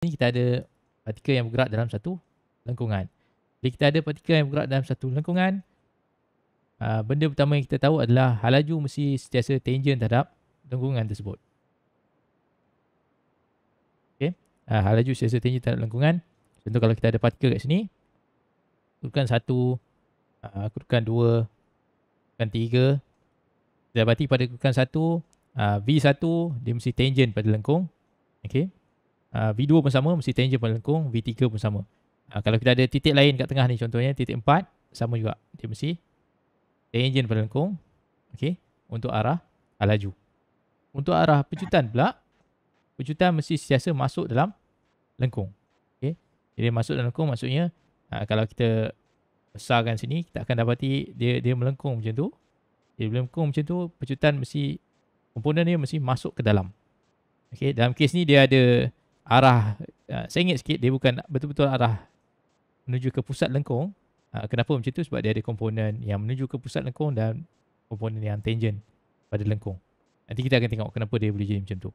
Ni kita ada partikel yang bergerak dalam satu lengkungan. Bila kita ada partikel yang bergerak dalam satu lengkungan, benda pertama yang kita tahu adalah hal laju mesti sentiasa tangent terhadap lengkungan tersebut. Okay. Hal laju sentiasa tangent terhadap lengkungan. Contoh kalau kita ada partikel kat sini, kedudukan 1, kedudukan 2, kedudukan 3. Kita dapati pada kedudukan 1, V1 dia mesti tangent pada lengkung. Okay. V2 pun sama, mesti tangent pada lengkung. V3 pun sama. Kalau kita ada titik lain kat tengah ni, contohnya titik 4, sama juga. Dia mesti tangent pada lengkung. Okay. Untuk arah hal laju. Untuk arah pecutan pula, pecutan mesti sentiasa masuk dalam lengkung. Okay. Jadi masuk dalam lengkung maksudnya, kalau kita besarkan sini, kita akan dapati dia melengkung macam tu. Dia melengkung macam tu, pecutan mesti, komponen dia mesti masuk ke dalam. Okay. Dalam kes ni dia ada arah, sengit sikit, dia bukan betul-betul arah menuju ke pusat lengkung. Kenapa macam tu? Sebab dia ada komponen yang menuju ke pusat lengkung dan komponen yang tangent pada lengkung. Nanti kita akan tengok kenapa dia boleh jadi macam tu.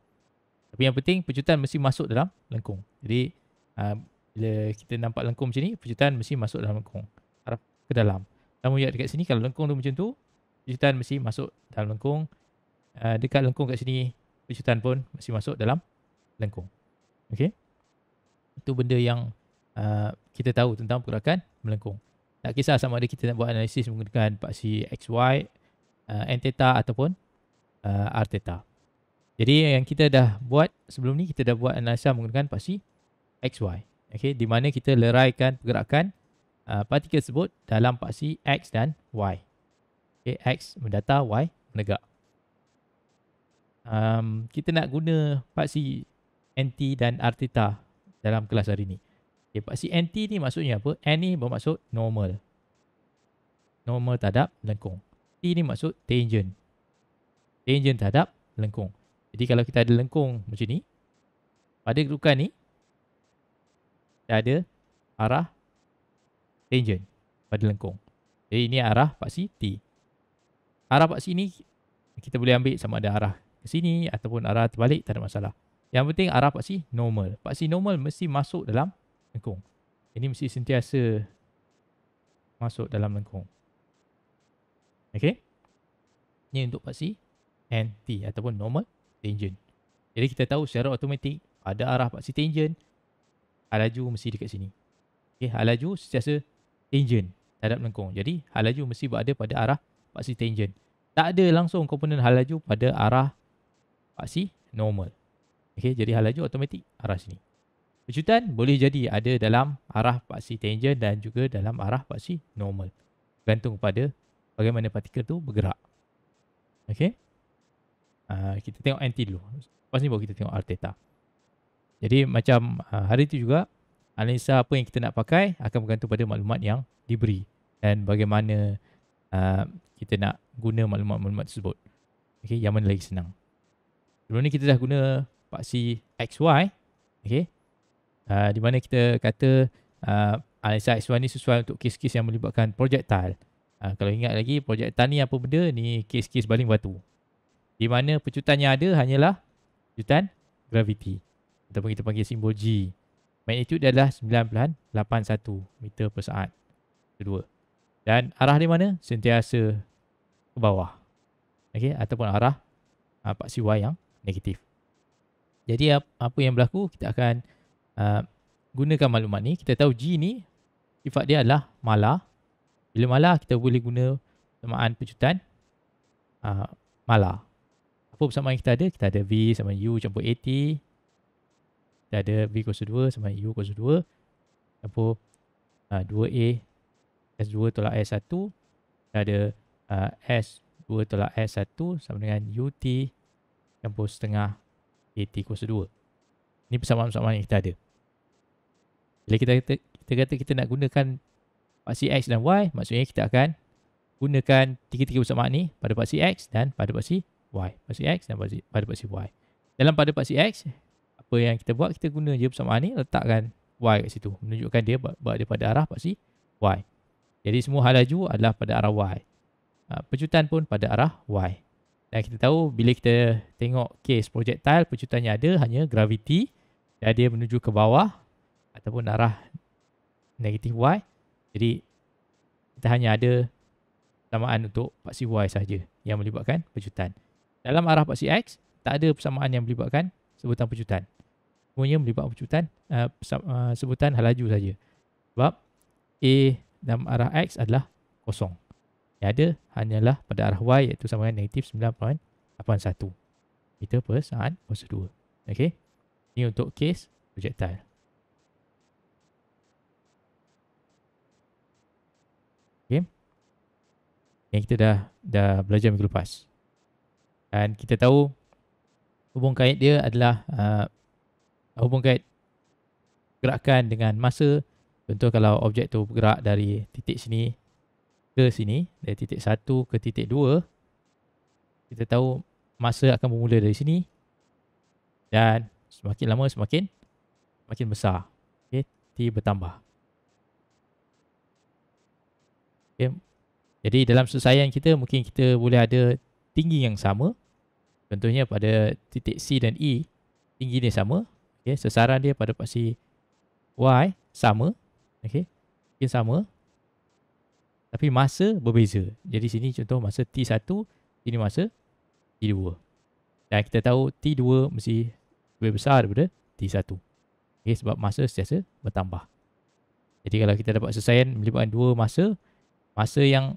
Tapi yang penting, pecutan mesti masuk dalam lengkung. Jadi bila kita nampak lengkung macam ni, pecutan mesti masuk dalam lengkung, arah ke dalam. Sama juga dekat sini, kalau lengkung tu macam tu, pecutan mesti masuk dalam lengkung. Dekat lengkung kat sini, pecutan pun mesti masuk dalam lengkung. Okay. Itu benda yang kita tahu tentang pergerakan melengkung. Tak kisah sama ada kita nak buat analisis menggunakan paksi XY, N theta ataupun R theta. Jadi yang kita dah buat sebelum ni, kita dah buat analisa menggunakan paksi XY. Okay, di mana kita leraikan pergerakan partikel tersebut dalam paksi X dan Y. Okay, X mendata, Y menegak. Kita nak guna paksi NT dan R theta dalam kelas hari ni. Okay, paksi NT ni maksudnya apa? N ni bermaksud normal. Normal terhadap lengkung. T ni maksud tangent. Tangent terhadap lengkung. Jadi kalau kita ada lengkung macam ni, pada kedudukan ni, kita ada arah tangent pada lengkung. Jadi ini arah paksi T. Arah paksi ni kita boleh ambil sama ada arah ke sini ataupun arah terbalik, tak ada masalah. Yang penting arah paksi normal. Paksi normal mesti masuk dalam lengkung. Ini mesti sentiasa masuk dalam lengkung. Okay. Ini untuk paksi NT ataupun normal tangent. Jadi kita tahu secara automatik pada arah paksi tangent, hal laju mesti dekat sini. Okay. Hal laju sentiasa tangent terhadap lengkung. Jadi hal laju mesti berada pada arah paksi tangent. Tak ada langsung komponen hal laju pada arah paksi normal. Okay, jadi hal laju automatik arah sini. Pecutan boleh jadi ada dalam arah paksi tangent dan juga dalam arah paksi normal. Bergantung kepada bagaimana partikel tu bergerak. Okay. Kita tengok NT dulu. Lepas ni baru kita tengok R theta. Jadi macam hari tu juga, analisa apa yang kita nak pakai akan bergantung pada maklumat yang diberi. Dan bagaimana kita nak guna maklumat-maklumat tersebut. Okay, yang mana lagi senang. Sebelum ni kita dah guna paksi XY. Okay. Di mana kita kata analisa XY ni sesuai untuk kes-kes yang melibatkan projectile. Kalau ingat lagi, projectile ni apa benda? Ni kes-kes baling batu. Di mana pecutan yang ada hanyalah pecutan graviti. Ataupun kita panggil simbol G. Magnitude dia adalah 9.81 meter per saat. Kedua. Dan arah di mana? Sentiasa ke bawah. Okay. Ataupun arah paksi Y yang negatif. Jadi apa yang berlaku, kita akan gunakan maklumat ni. Kita tahu G ni sifat dia adalah malar. Bila malar, kita boleh guna persamaan pecutan malar. Apa persamaan kita ada? Kita ada V sama U campur AT. Kita ada V kuasa 2 sama U kuasa 2 campur 2A S2 tolak S1. Kita ada S2 tolak S1 sama dengan UT campur setengah AT kuasa 2. Ini persamaan-persamaan yang kita ada. Bila kita kata kita nak gunakan paksi X dan Y, maksudnya kita akan gunakan tiga-tiga persamaan ni pada paksi X dan pada paksi Y. Paksi X dan pada paksi Y. Dalam pada paksi X, apa yang kita buat, kita guna je persamaan ni, letakkan Y kat situ. Menunjukkan dia berada pada arah paksi Y. Jadi semua hal laju adalah pada arah Y. Pecutan pun pada arah Y. Dan kita tahu bila kita tengok case projectile, pecutan yang ada hanya graviti dan dia menuju ke bawah ataupun arah negatif Y. Jadi kita hanya ada persamaan untuk paksi Y saja yang melibatkan pecutan. Dalam arah paksi X, tak ada persamaan yang melibatkan sebutan pecutan. Semuanya melibatkan pecutan, sebutan halaju saja. Sebab A dalam arah X adalah kosong. Yang ada hanyalah pada arah Y, iaitu sama dengan negatif 9.81. Kita persamaan prosedur. Okey. Ini untuk kes projectile. Okey. Yang kita dah belajar minggu lepas. Dan kita tahu hubung kait dia adalah hubung kait gerakan dengan masa. Contoh kalau objek tu bergerak dari titik sini ke sini, dari titik 1 ke titik 2, kita tahu masa akan bermula dari sini dan semakin lama semakin besar. Okay, T bertambah. Okay. Jadi dalam selesaian kita mungkin kita boleh ada tinggi yang sama. Contohnya pada titik C dan E, tinggi dia sama. Okay. Sasaran dia pada paksi Y sama. Okay. Mungkin sama. Tapi masa berbeza. Jadi sini contoh masa T1, sini masa T2. Dan kita tahu T2 mesti lebih besar daripada T1. Okay, sebab masa sentiasa bertambah. Jadi kalau kita dapat selesaian melibatkan dua masa, masa yang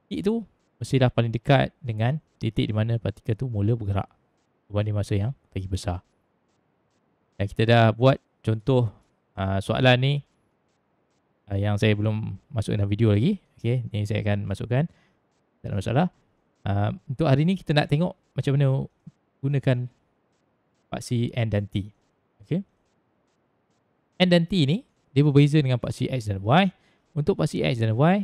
T tu mestilah paling dekat dengan titik di mana partikel tu mula bergerak berbanding masa yang lagi besar. Dan kita dah buat contoh soalan ni yang saya belum masukkan dalam video lagi. Okay, ni saya akan masukkan. Tak ada masalah. Untuk hari ni kita nak tengok macam mana gunakan paksi N dan T. Okay. N dan T ni dia berbeza dengan paksi X dan Y. Untuk paksi X dan Y,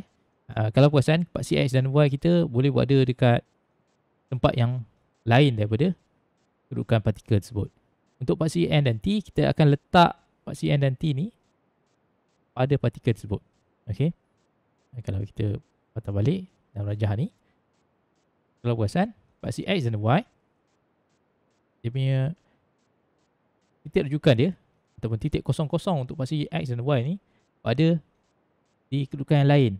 kalau perasan paksi X dan Y kita boleh berada dekat tempat yang lain daripada kedudukan partikel tersebut. Untuk paksi N dan T, kita akan letak paksi N dan T ni pada partikel tersebut. Okey. Kalau kita patah balik dalam rajah ni, kalau perasan paksi X dan Y, dia punya titik rujukan dia ataupun titik kosong-kosong untuk paksi X dan Y ni berada di kedudukan yang lain.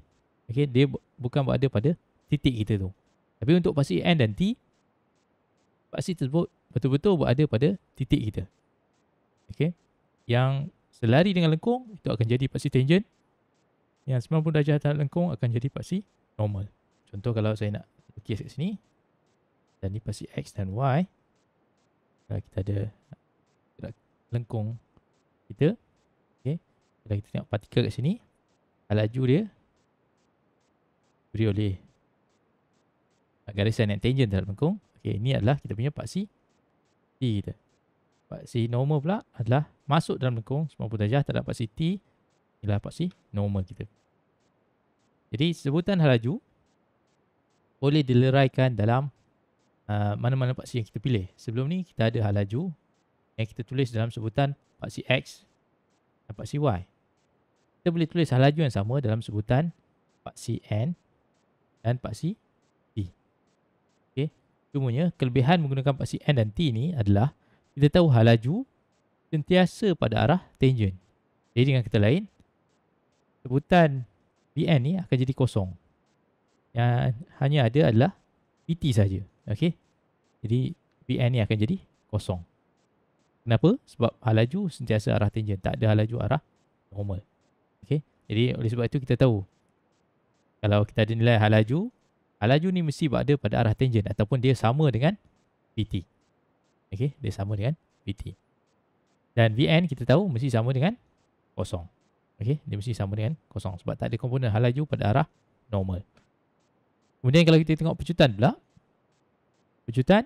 Okey, dia bukan berada pada titik kita tu. Tapi untuk paksi N dan T, paksi tersebut betul-betul berada pada titik kita. Okey. Yang selari dengan lengkung itu akan jadi paksi tangent. Yang 90 darjah atas lengkung akan jadi paksi normal. Contoh kalau saya nak lukis kat sini, dan ni paksi X dan Y. Kalau kita ada lengkung kita, okay. Kalau kita tengok partikel kat sini, laju dia beri oleh garisan yang tangent terhadap lengkung. Okay, ini adalah kita punya paksi T kita. Paksi normal pula adalah masuk dalam lengkung 90 darjah terhadap paksi T. Inilah paksi normal kita. Jadi sebutan halaju boleh dileraikan dalam mana-mana paksi yang kita pilih. Sebelum ni kita ada halaju yang kita tulis dalam sebutan paksi X dan paksi Y. Kita boleh tulis halaju yang sama dalam sebutan paksi N dan paksi T. Okay. Cumanya kelebihan menggunakan paksi N dan T ni adalah kita tahu halaju sentiasa pada arah tangent. Jadi dengan kata lain, sebutan Vn ni akan jadi kosong. Yang hanya ada adalah Vt saja. Okey. Jadi Vn ni akan jadi kosong. Kenapa? Sebab halaju sentiasa arah tangent, tak ada halaju arah normal. Okey. Jadi oleh sebab itu kita tahu kalau kita ada nilai halaju ni mesti berada pada arah tangent ataupun dia sama dengan Vt. Okey, dia sama dengan Vt. Dan Vn kita tahu mesti sama dengan kosong. Okey, dia mesti sama dengan kosong sebab tak ada komponen halaju pada arah normal. Kemudian kalau kita tengok pecutan pula, pecutan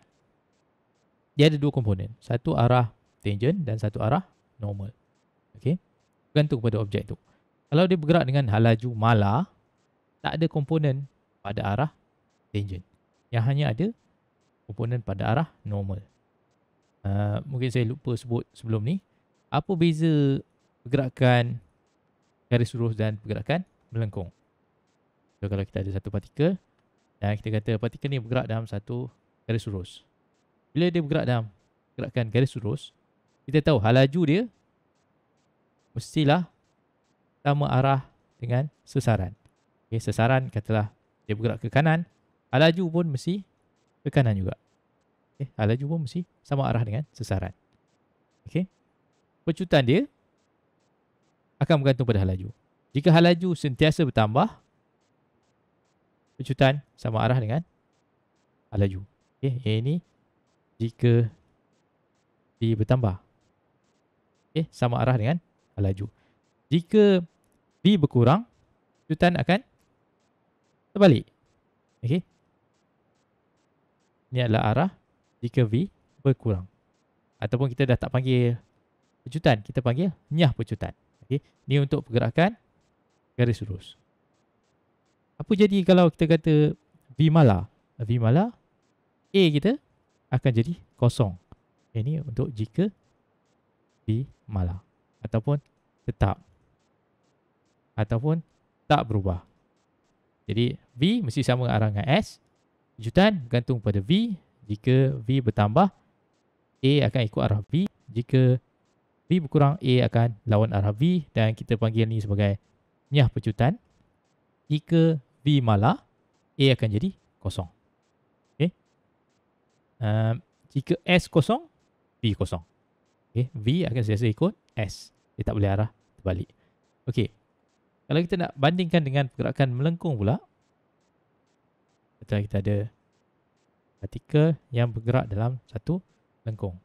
dia ada dua komponen, satu arah tangent dan satu arah normal. Okey, bergantung pada objek tu. Kalau dia bergerak dengan halaju malar, tak ada komponen pada arah tangent. Yang hanya ada komponen pada arah normal. Mungkin saya lupa sebut sebelum ni, apa beza pergerakan garis lurus dan pergerakan melengkung. So, kalau kita ada satu partikel dan kita kata partikel ni bergerak dalam satu garis lurus. Bila dia bergerak dalam gerakan garis lurus, kita tahu halaju dia mestilah sama arah dengan sesaran. Okay, sesaran katalah dia bergerak ke kanan, halaju pun mesti ke kanan juga. Okay, halaju pun mesti sama arah dengan sesaran. Okay. Pecutan dia akan bergantung pada halaju. Jika halaju sentiasa bertambah, pecutan sama arah dengan halaju. Okay, ini jika V bertambah. Okay, sama arah dengan halaju. Jika V berkurang, pecutan akan terbalik. Okay. Ini adalah arah jika V berkurang. Ataupun kita dah tak panggil pecutan, kita panggil nyah pecutan. Okay. Ini untuk pergerakan garis lurus. Apa jadi kalau kita kata V malar? V malar, A kita akan jadi kosong. Ini untuk jika V malar. Ataupun tetap. Ataupun tak berubah. Jadi V mesti sama arah dengan S. Pecutan bergantung pada V. Jika V bertambah, A akan ikut arah V. Jika V berkurang, A akan lawan arah V. Dan kita panggil ni sebagai nyah pecutan. Jika V malar, A akan jadi kosong. Okay. Jika S kosong, V kosong. Okay. V akan sentiasa ikut S. Dia tak boleh arah terbalik. Okay. Kalau kita nak bandingkan dengan pergerakan melengkung pula, kita ada partikel yang bergerak dalam satu lengkung.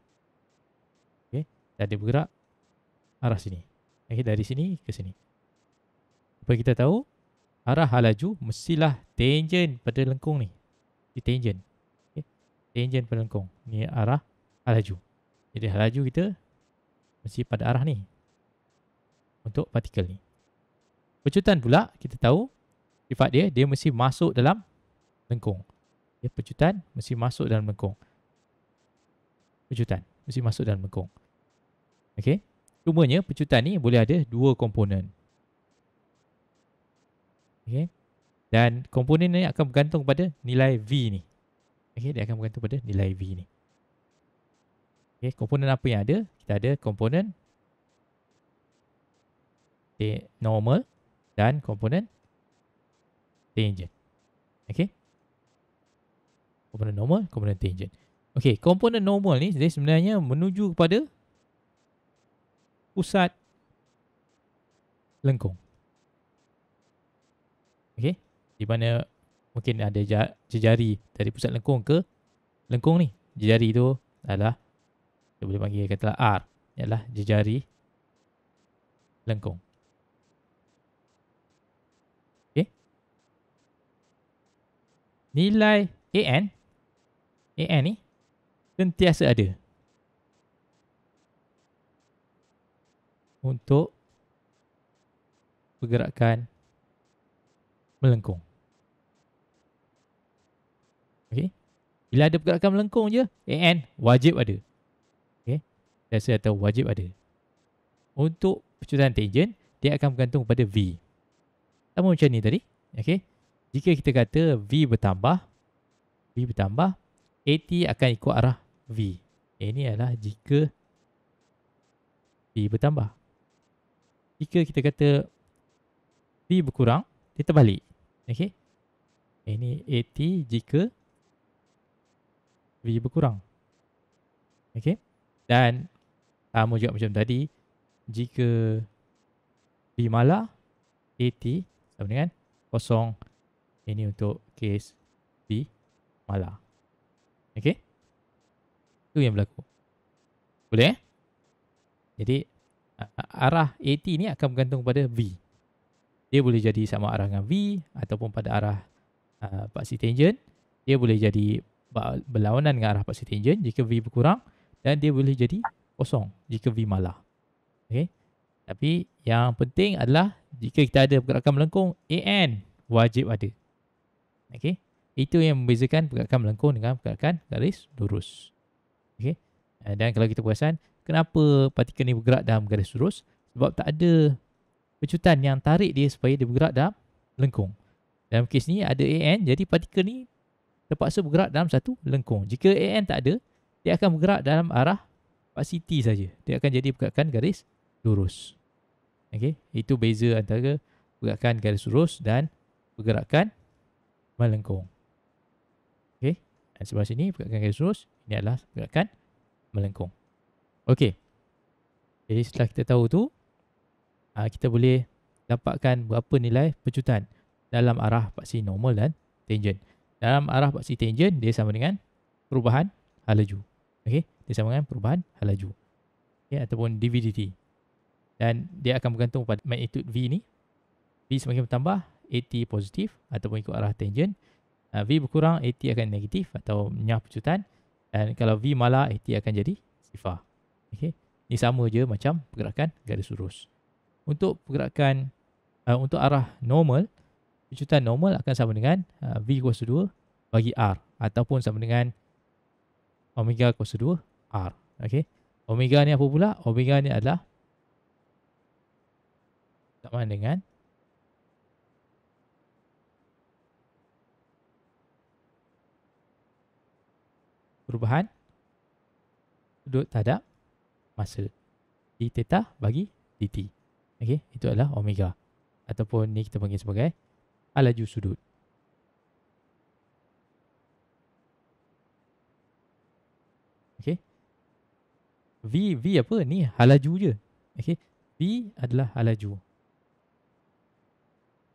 Okay. Dia bergerak arah sini. Okay. Dari sini ke sini. Supaya kita tahu, arah halaju mestilah tangent pada lengkung ni. Ini tangent. Okay. Tangent pada lengkung. Ni arah halaju. Jadi halaju kita mesti pada arah ni. Untuk partikel ni. Pecutan pula, kita tahu sifat dia mesti masuk dalam lengkung. Okay. Pecutan mesti masuk dalam lengkung. Pecutan mesti masuk dalam lengkung. Okay. Cumanya pecutan ni boleh ada dua komponen. Okay. Dan komponen ni akan bergantung pada nilai V ni. Okay. Dia akan bergantung pada nilai V ni. Okay. Komponen apa yang ada? Kita ada komponen normal dan komponen tangent. Okay. Komponen normal, komponen tangent. Okay. Komponen normal ni dia sebenarnya menuju kepada pusat lengkung. Okay. Di mana mungkin ada jejari dari pusat lengkung ke lengkung ni. Jejari tu adalah, kita boleh panggil katalah R. Ialah jejari lengkung. Okay. Nilai AN ni sentiasa ada untuk pergerakan melengkung. Okay. Bila ada pergerakan melengkung je, AN wajib ada. Okay. Sentiasa atau wajib ada. Untuk pecutan tangent, dia akan bergantung pada V. Sama macam ni tadi. Okay. Jika kita kata V bertambah, AT akan ikut arah V. Ini adalah jika V bertambah. Jika kita kata V berkurang, dia terbalik. Okay. Ini AT jika V berkurang. Okay. Dan sama juga macam tadi, jika V malar, AT sama dengan kosong. Ini untuk kes V malar. Okay. Itu yang berlaku. Boleh Jadi arah AT ni akan bergantung pada V. Dia boleh jadi sama arah dengan V ataupun pada arah paksi tangent. Dia boleh jadi berlawanan dengan arah paksi tangent jika V berkurang, dan dia boleh jadi kosong jika V malar. Okay. Tapi yang penting adalah jika kita ada pergerakan melengkung, AN wajib ada. Okay. Itu yang membezakan pergerakan melengkung dengan pergerakan garis lurus. Okay. Dan kalau kita perasan, kenapa partikel ni bergerak dalam garis lurus? Sebab tak ada pecutan yang tarik dia supaya dia bergerak dalam lengkung. Dalam kes ni ada AN, jadi partikel ni terpaksa bergerak dalam satu lengkung. Jika AN tak ada, dia akan bergerak dalam arah paksi T saja. Dia akan jadi pergerakan garis lurus. Okey, itu beza antara pergerakan garis lurus dan pergerakan melengkung. Okey, dan sebelah sini pergerakan garis lurus, ini adalah pergerakan melengkung. Okey, jadi setelah kita tahu tu, kita boleh dapatkan berapa nilai pecutan dalam arah paksi normal dan tangent. Dalam arah paksi tangent, dia sama dengan perubahan hal laju. Okey, dia sama dengan perubahan hal laju. Okey, ataupun dV/dt. Dan dia akan bergantung pada magnitude V ni. V semakin bertambah, AT positif ataupun ikut arah tangent. V berkurang, AT akan negatif atau menyah pecutan. Dan kalau V malah, AT akan jadi sifar. Okey, ini sama je macam pergerakan garis lurus. Untuk pergerakan untuk arah normal, pecutan normal akan sama dengan V kuasa 2 bagi R ataupun sama dengan omega kuasa 2 R. Okey, omega ni apa pula? Omega ni adalah sama dengan perubahan sudut hadap masa d theta bagi dt. Okey, itu adalah omega ataupun ni kita panggil sebagai hal laju sudut. Okey, V apa ni? Hal laju je. Okey, V adalah hal laju.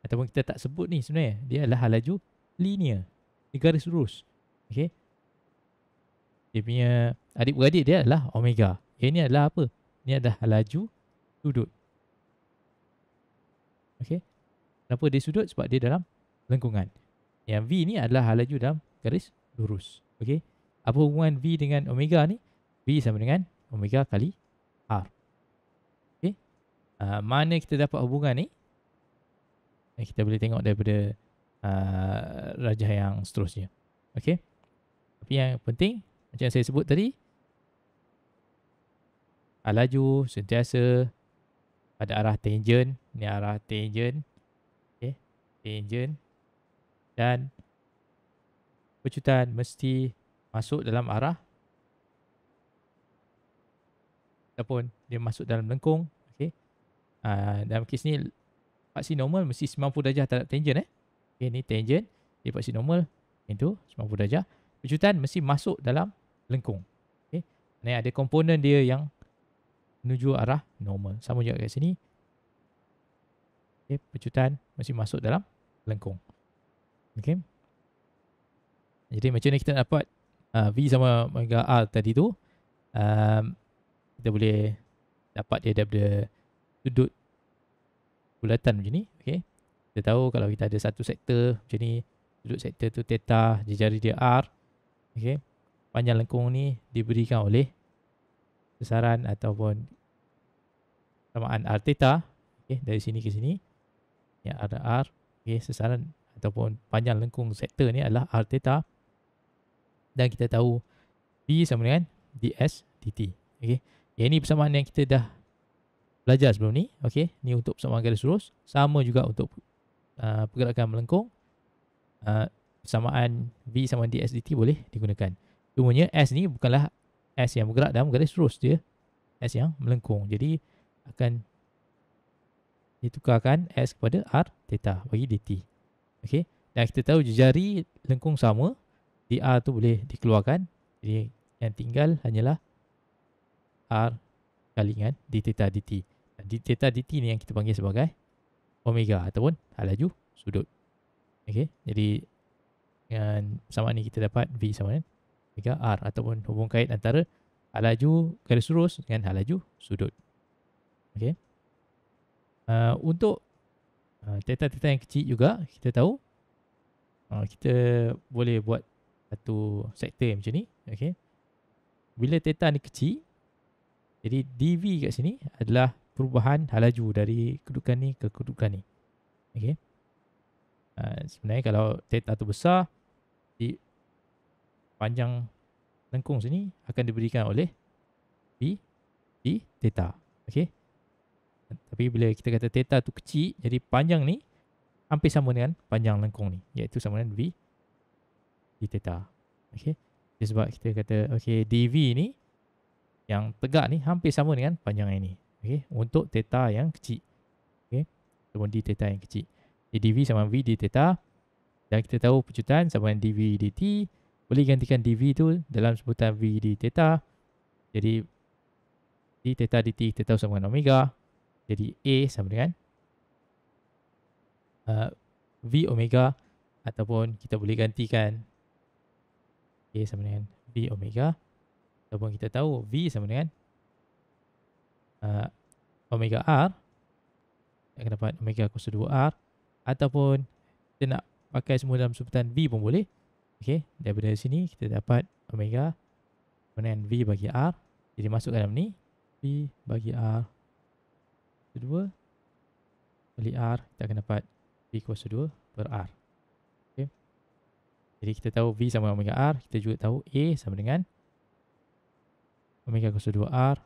Ataupun kita tak sebut ni sebenarnya, dia adalah hal laju linear, di garis lurus. Okey, dia punya adik-beradik dia adalah omega. Yang ini adalah apa? Ini adalah hal laju sudut. Okey, kenapa dia sudut? Sebab dia dalam lengkungan. Yang V ni adalah hal laju dalam garis lurus. Okey, apa hubungan V dengan omega ni? V sama dengan omega kali R. Okey, mana kita dapat hubungan ni? Kita boleh tengok daripada rajah yang seterusnya. Okey, tapi yang penting macam yang saya sebut tadi, hal laju sentiasa pada arah tangent. Ini arah tangent. Okey, tangent. Dan pecutan mesti masuk dalam arah ataupun dia masuk dalam lengkung. Okey, dalam kes ni paksi normal mesti 90 darjah terhadap tangent. Okey, ni tangent, dia paksi normal itu 90 darjah. Pecutan mesti masuk dalam lengkung. Okey, ni ada komponen dia yang menuju arah normal. Sama juga kat sini. Okey, pecutan mesti masuk dalam lengkung. Okey, jadi macam ni kita dapat V sama omega R tadi tu. Kita boleh dapat dia daripada sudut bulatan macam ni. Okey, kita tahu kalau kita ada satu sektor macam ni, sudut sektor tu theta, jari dia R. Okey, panjang lengkung ni diberikan oleh besaran ataupun samaan R theta. Okey, dari sini ke sini ya ada R. Okey, sesaran ataupun panjang lengkung sektor ni adalah R theta. Dan kita tahu V sama dengan ds dt. Okey, yang ini persamaan yang kita dah belajar sebelum ni. Okey, ni untuk persamaan garis lurus. Sama juga untuk pergerakan melengkung. Persamaan V sama ds dt boleh digunakan. Cumanya S ni bukanlah S yang bergerak dalam garis lurus, dia S yang melengkung. Jadi akan ditukarkan S kepada R theta bagi dt. Okey, dan kita tahu jari lengkung sama, dr tu boleh dikeluarkan. Jadi yang tinggal hanyalah R kali dengan d theta dt. D theta dt ni yang kita panggil sebagai omega ataupun hal laju sudut. Okey, jadi dengan persamaan ni kita dapat V sama dengan omega R ataupun hubung kait antara hal laju garis lurus dengan hal laju sudut. Okey, untuk theta-theta yang kecil juga kita tahu kita boleh buat satu sektor macam ni. Okey, bila theta ni kecil, jadi dv kat sini adalah perubahan hal laju dari kedudukan ni ke kedudukan ni. Okey, sebenarnya kalau theta tu besar, di panjang lengkung sini akan diberikan oleh V di theta. Okey, tapi bila kita kata theta tu kecil, jadi panjang ni hampir sama dengan panjang lengkung ni, iaitu sama dengan V di theta. Okey, sebab kita kata okey dv ni yang tegak ni hampir sama dengan panjang yang ni. Okay, untuk theta yang kecil. Okay, ataupun d theta yang kecil. Jadi dv sama v d theta. Dan kita tahu pecutan sama dengan dv dt. Boleh gantikan dv tu dalam sebutan v d theta. Jadi d theta dt kita tahu sama dengan omega. Jadi a sama dengan v omega, ataupun kita boleh gantikan a sama dengan v omega, ataupun kita tahu v sama dengan omega r. Kita akan dapat omega kuasa 2r, ataupun kita nak pakai semua dalam sebutan v pun boleh. Okey, daripada sini kita dapat omega sama dengan v bagi r. Jadi masuk dalam ni, v bagi r kuasa 2 kali r, kita akan dapat v kuasa 2 per r. Okey, jadi kita tahu v sama omega r, kita juga tahu a sama dengan omega kuasa 2r,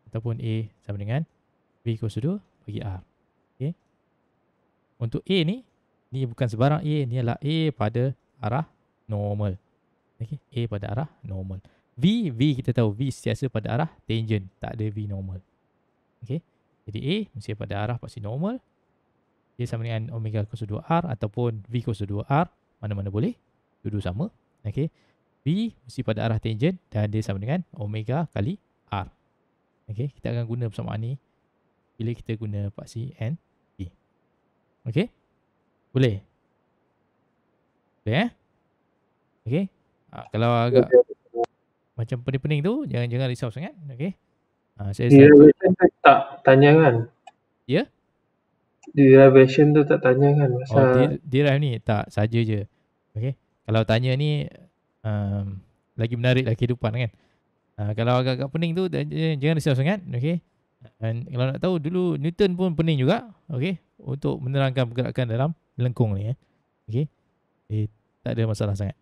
ataupun a sama dengan v kuasa 2 bagi r. Okay. Untuk a ni bukan sebarang a, ni adalah a pada arah normal. Okay. A pada arah normal. V kita tahu v sentiasa pada arah tangent, tak ada v normal. Okay. Jadi a mesti pada arah pasti normal. A sama dengan omega kuasa 2r ataupun v kuasa 2r, mana-mana boleh, dua-dua sama. Okay. V mesti pada arah tangent dan dia sama dengan omega kali r. Okay. Kita akan guna persamaan ni bila kita guna paksi NT. Okey? Boleh? Boleh okey? Kalau agak macam pening-pening tu, jangan risau sangat. Okey? Saya Derivation tu tak tanya kan? Ya? Derivation tu tak tanya kan? Oh, derive ni tak saja je. Okey? Kalau tanya ni lagi menarik lah kehidupan kan? Kalau agak-agak pening tu, jangan risau sangat. Okey? Dan kalau nak tahu, dulu Newton pun pening juga, okey, untuk menerangkan pergerakan dalam melengkung ni. Okey, tak ada masalah sangat.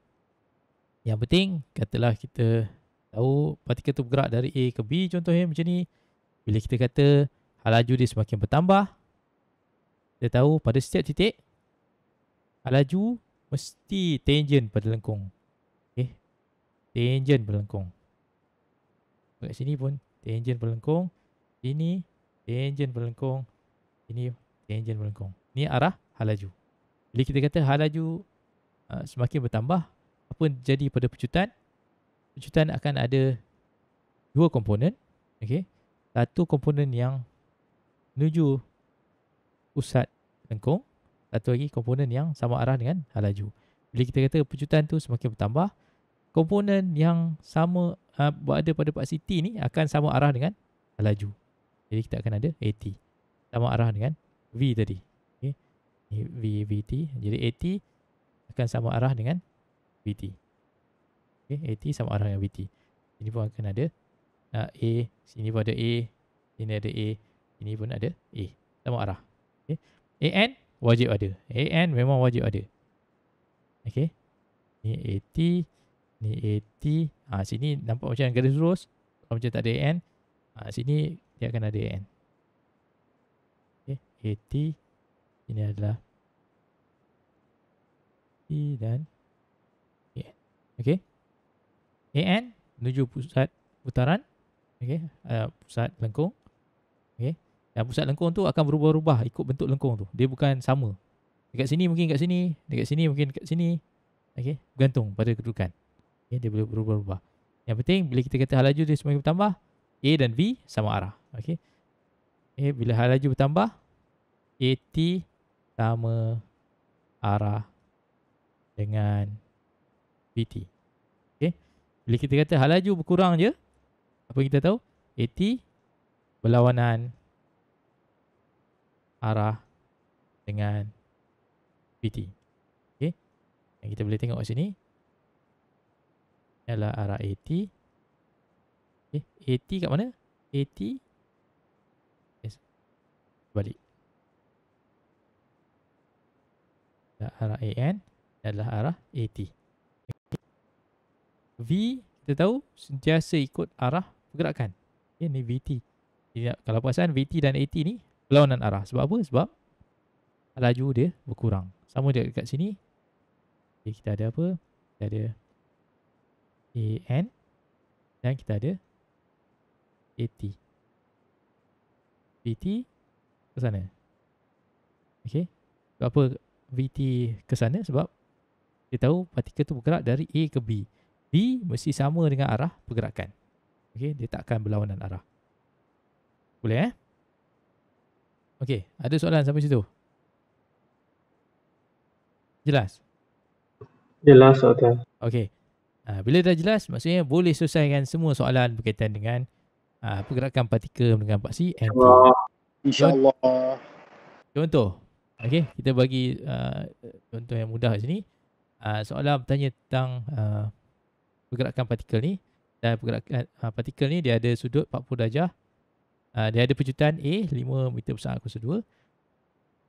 Yang penting, katalah kita tahu partikel tu bergerak dari A ke B contohnya macam ni. Bila kita kata hal laju dia semakin bertambah, kita tahu pada setiap titik hal laju mesti tangent pada lengkung. Okey, tangent pada lengkung. Kat sini pun tangent pada lengkung. Ini tangent berlengkung, ini tangent berlengkung. Ini arah hal laju. Bila kita kata hal laju semakin bertambah, apa jadi pada pecutan? Pecutan akan ada dua komponen. Okay. Satu komponen yang menuju pusat lengkung, satu lagi komponen yang sama arah dengan hal laju. Bila kita kata pecutan tu semakin bertambah, komponen yang sama berada pada paksi T ni akan sama arah dengan hal laju. Jadi kita akan ada AT sama arah dengan V tadi. Okay. Ini VT. Jadi AT akan sama arah dengan VT. Okay. AT sama arah dengan VT. Ini pun akan ada A. Sini pun ada A. Sini ada A. Sini pun ada A. Sama arah. Okay. AN wajib ada. AN memang wajib ada. Okay. Ini AT. Ini AT. Sini nampak macam garis lurus. Kalau macam tak ada AN. Sini dia akan ada AN. Okay. AT. Ini adalah T dan AN. Okay. AN menuju pusat putaran. Okay. Pusat lengkung. Okay. Dan pusat lengkung tu akan berubah-ubah ikut bentuk lengkung tu. Dia bukan sama. Dekat sini mungkin kat sini. Dekat sini mungkin kat sini. Okay. Bergantung pada kedudukan. Okay. Dia boleh berubah-ubah. Yang penting bila kita kata hal laju dia semakin bertambah, A dan V sama arah. Okay. Bila hal laju bertambah, AT sama arah dengan VT. Okay. Bila kita kata hal laju berkurang je, apa kita tahu? AT berlawanan arah dengan VT. Okay. Yang kita boleh tengok kat sini adalah arah AT. Okay. AT kat mana? AT balik. Arah AN adalah arah AT. Okay. V kita tahu sentiasa ikut arah pergerakan. Okay, ni VT. Jadi, kalau perasan VT dan AT ni berlawanan arah. Sebab apa? Sebab laju dia berkurang. Sama dia dekat sini. Okay, kita ada apa? Kita ada AN Dan kita ada AT. VT ke sana. Okay. Sebab apa VT ke sana? Sebab kita tahu partikel tu bergerak dari A ke B. B mesti sama dengan arah pergerakan. Okay. Dia tak akan berlawanan arah. Boleh Okay. Ada soalan sampai situ? Jelas? Jelas Doktor. Okay. Bila dah jelas, maksudnya boleh selesaikan semua soalan berkaitan dengan pergerakan partikel dengan paksi NT. InsyaAllah. Contoh. Okay. Kita bagi contoh yang mudah kat sini. Soalan bertanya tentang pergerakan partikel ni. Dan pergerakan partikel ni dia ada sudut 40 darjah. Dia ada pejutan A 5 meter per saat /2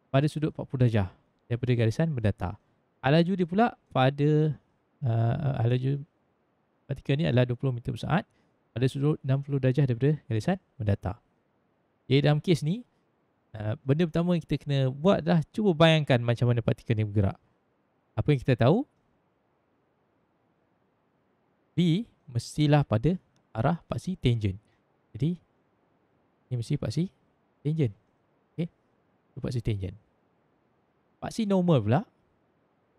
pada sudut 40 darjah daripada garisan mendatar. Laju dia pula pada laju partikel ni adalah 20 meter per saat pada sudut 60 darjah daripada garisan mendatar. Jadi dalam kes ni, benda pertama yang kita kena buat adalah cuba bayangkan macam mana partikel ni bergerak. Apa yang kita tahu, B mestilah pada arah paksi tangent. Jadi ni mesti paksi tangent. Okay. Itu paksi tangent. Paksi normal pula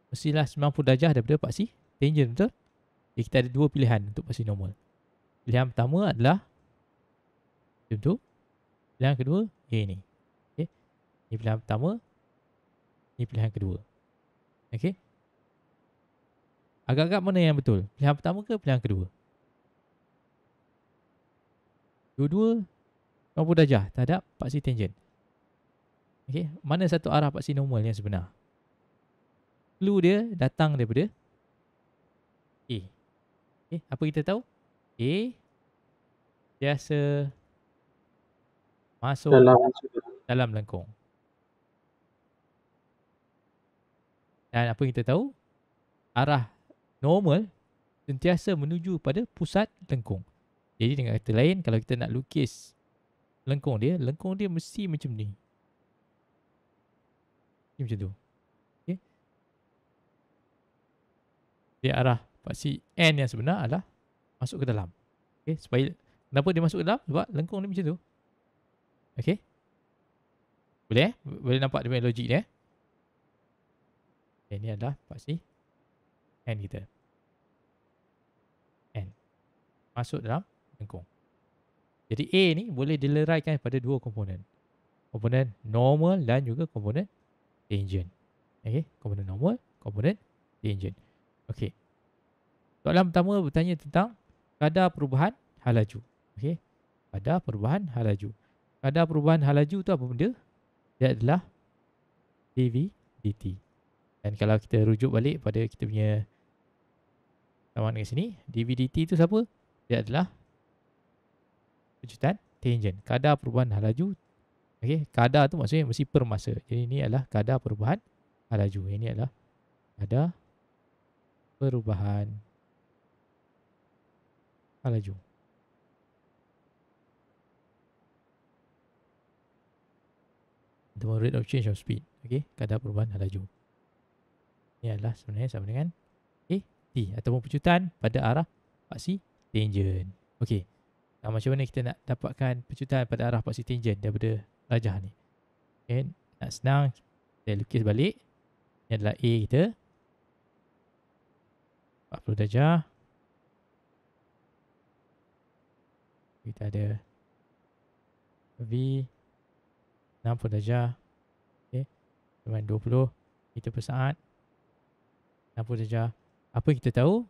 mestilah 90 darjah daripada paksi tangent, betul? Jadi kita ada dua pilihan untuk paksi normal. Pilihan pertama adalah macam tu. Pilihan kedua ni. Okay. Ini pilihan pertama. Ini pilihan kedua. Okay. Agak-agak mana yang betul? Pilihan pertama ke pilihan kedua? Dua-dua 90 darjah terhadap paksi tangent. Okay. Mana satu arah paksi normal yang sebenar? Clue dia datang daripada A. Okay. Apa kita tahu? A biasa masuk dalam lengkung. Dan apa kita tahu? Arah normal sentiasa menuju pada pusat lengkung. Jadi dengan kata lain, kalau kita nak lukis lengkung dia mesti macam ni. Ni macam tu. Okay. Dia arah paksi N yang sebenar adalah masuk ke dalam. Okay. Supaya, kenapa dia masuk ke dalam? Sebab lengkung ni macam tu. Okay. Boleh Boleh nampak dia punya logik dia. Okay, ni adalah paksi N kita. N. Masuk dalam lengkung. Jadi A ni boleh dileraikan pada dua komponen. Komponen normal dan juga komponen tangent. Okay. Komponen normal, komponen tangent. Okay. Soalan pertama bertanya tentang kadar perubahan hal laju. Okay. Kadar perubahan hal laju. Kadar perubahan hal laju tu apa benda? Dia adalah dV dt. Dan kalau kita rujuk balik pada kita punya taman kat sini, dV dt tu siapa? Dia adalah pejutan tangent. Kadar perubahan hal laju. Okay. Kadar tu maksudnya mesti per masa. Jadi ini adalah kadar perubahan hal laju. Ini adalah kadar perubahan hal laju. Ataupun rate of change of speed. Okay. Kadar perubahan hal laju. Ini adalah sebenarnya sama dengan T ataupun pejutan pada arah paksi tangent. Okay. Nah, macam mana kita nak dapatkan pejutan pada arah paksi tangent daripada rajah ni? Okay. Nak senang, kita lukis balik. Ini adalah A kita. 40 darjah. Kita ada V 60 darjah. Okay. Dengan 20 meter per saat. 60 darjah. Apa yang kita tahu?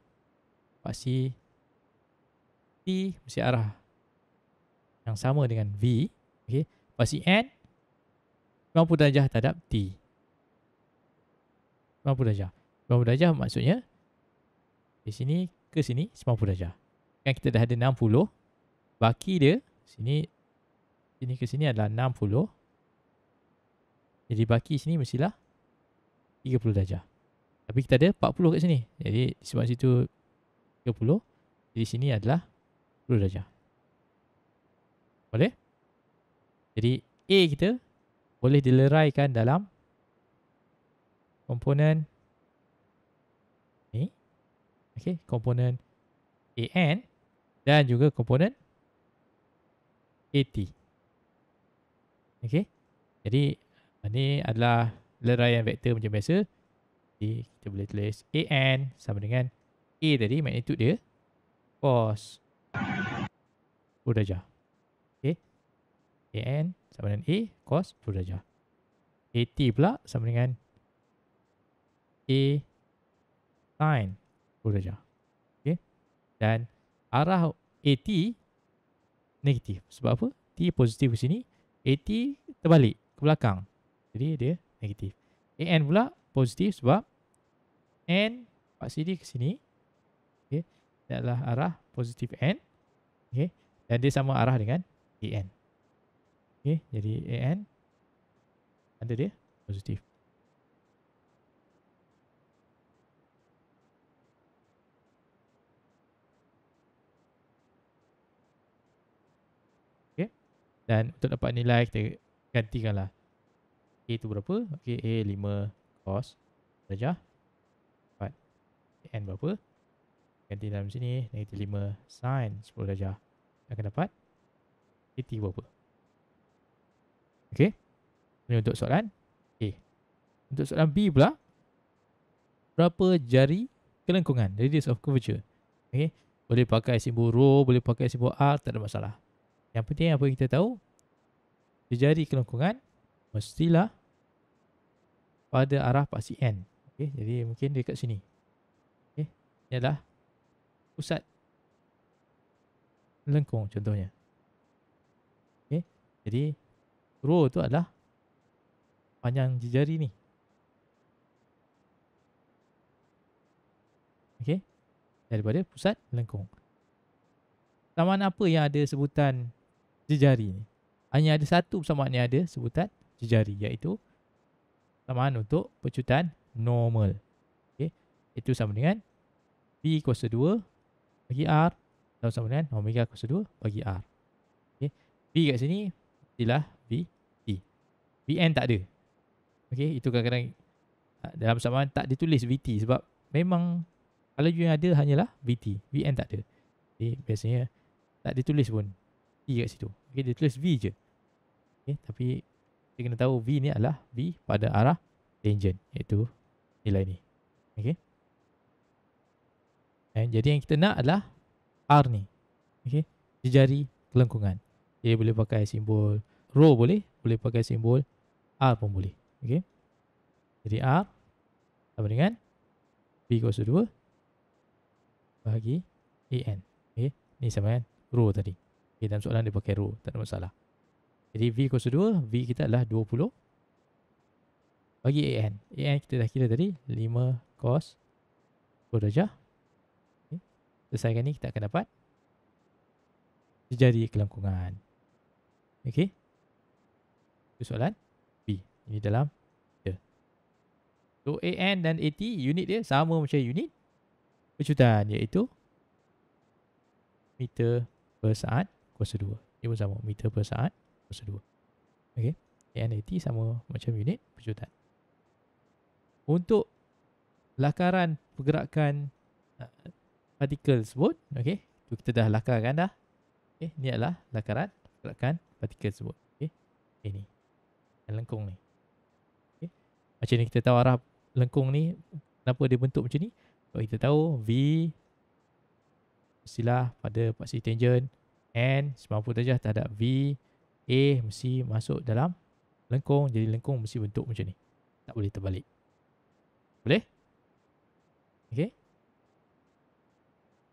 Paksi T mesti arah yang sama dengan V. Okay. Paksi N 90 darjah terhadap T. 90 darjah. 90 darjah maksudnya di sini ke sini 90 darjah. Kan kita dah ada 60. Baki dia sini ke sini adalah 60. Jadi baki sini mestilah 30 darjah. Tapi kita ada 40 kat sini. Jadi sebab situ 30. Jadi sini adalah 10 darjah. Boleh? Jadi A kita boleh dileraikan dalam komponen ni. Okay, komponen AN dan juga komponen AT. Okey. Jadi ini adalah leraian vektor macam biasa. Jadi kita boleh tulis AN sama dengan A tadi, magnitude dia cos 10 darjah. Okey. AN sama dengan A cos 10 darjah. AT pula sama dengan A sin 10 darjah. Okey. Dan arah AT negatif. Sebab apa? T positif di sini, AT terbalik ke belakang. Jadi dia negatif. AN pula positif sebab N paksi dia ke sini. Okey. Dia adalah arah positif N. Okey. Dan dia sama arah dengan AN. Okey. Jadi AN ada dia positif. Okey. Dan untuk dapat nilai kita gantikanlah. A tu berapa? Okey, A 5 cos darjah. Dapat N berapa? Ganti dalam sini negatif 5 sin 10 darjah. Akan dapat AT berapa? Okey. Ini untuk soalan A. Untuk soalan B pula, berapa jari kelengkungan, radius of curvature. Okey. Boleh pakai simbol rho, boleh pakai simbol R, tak ada masalah. Yang penting apa kita tahu, jari kelengkungan mestilah pada arah paksi N. Okey, jadi mungkin dia kat sini. Okey. Ini adalah pusat lengkung contohnya. Okey. Jadi rho tu adalah panjang jari ni. Okey. Daripada pusat lengkung. Persamaan apa yang ada sebutan jejari ni? Hanya ada satu persamaan yang ada sebutan jejari, iaitu persamaan untuk pecutan normal. Okey. Itu sama dengan V kuasa 2 bagi R sama dengan omega kuasa 2 bagi R. Okey. V kat sini ialah V T. Vn tak ada. Okey, itu kadang-kadang dalam persamaan tak ditulis VT sebab memang kalau yang ada hanyalah VT. Vn tak ada. Jadi biasanya tak ditulis pun T kat situ. Okey, dia tulis V je. Okey, tapi kita kena tahu V ni adalah V pada arah tangent, iaitu nilai ni. Okey. Jadi yang kita nak adalah R ni. Okey, jejari kelengkungan. Dia boleh pakai simbol rho boleh pakai simbol R pun boleh. Okey. Jadi R sama dengan V kuasa 2 bahagi AN. Okey, ni sama dengan rho tadi. Okey, dalam soalan dia pakai rho, tak ada masalah. Jadi V kuasa 2, V kita adalah 20 bagi AN. AN kita dah kira tadi 5 cos 10 darjah. Okay. Selesaikan ni kita akan dapat jejari kelengkungan. Okey. Itu soalan B. Ini dalam dia. So AN dan AT unit dia sama macam unit pecutan, iaitu meter per saat kuasa 2. Dia pun sama, meter per saat kuasa 2. Okey. AN AT sama macam unit pecutan. Untuk lakaran pergerakan partikel tersebut, okey, tu kita dah lakarkan dah. Okey, ni adalah lakaran pergerakan partikel tersebut. Okey. Ini lengkung ni. Okey. Macam ni kita tahu arah lengkung ni kenapa dia bentuk macam ni? Sebab kita tahu V mestilah pada paksi tangent N 90 darjah terhadap V, A mesti masuk dalam lengkung, jadi lengkung mesti bentuk macam ni. Tak boleh terbalik. Boleh? Okey.